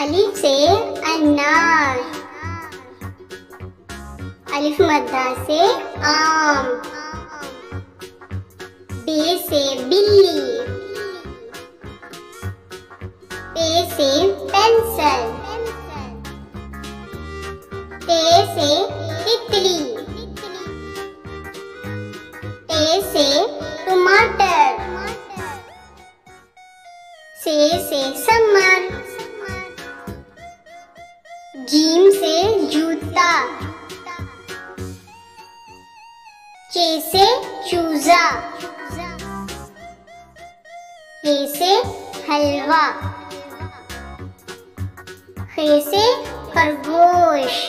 अलिफ से अनार, अलिफ मद्दा से आम, बे से बिल्ली, पे से पेंसिल, ते से तितली, टे से टमाटर, से समर, जीम से जूता, चे से चूजा, हे से हलवा, खे से खरगोश,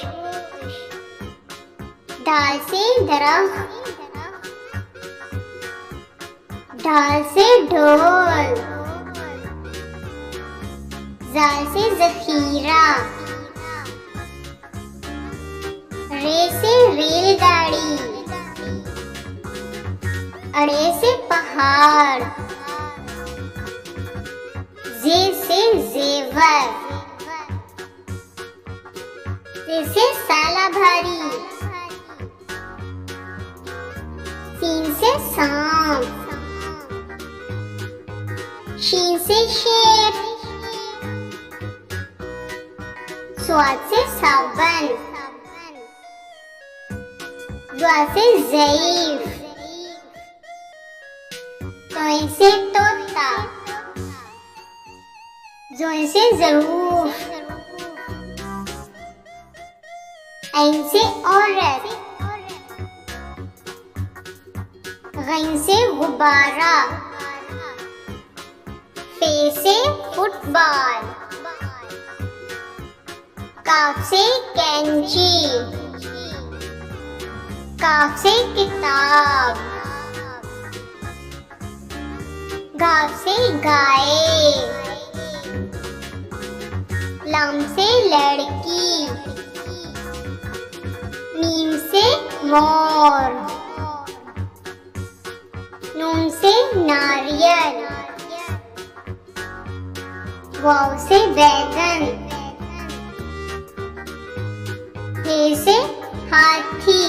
दाल से दरख्त, ढाल से ढोल, जाल से जखीरा, रे से रेलगाड़ी, अड़े से पहाड़, जे से जेवर, से साला भारी, सीन से सांप, शीन से शेर, स्वाद से साबन, ज़ा से ज़ईफ, तोय से तोता, ज़ोय से ज़रूफ, ऐन से औरत, गैन से गुब्बारा, फे से फुटबॉल, काफ से कैंची, काफ से किताब, गाफ से गाय, लाम से लड़की, मीम से मोर, नून से नारियल, वाव से बैगन, हे से हाथी,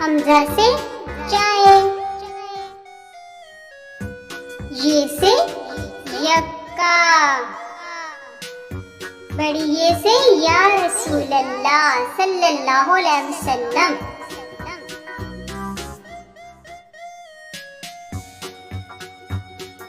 हमजा से चाय, ये से यक्का, बड़ी ये से या रसूल अल्लाह सल्लल्लाहु अलैहि वसल्लम।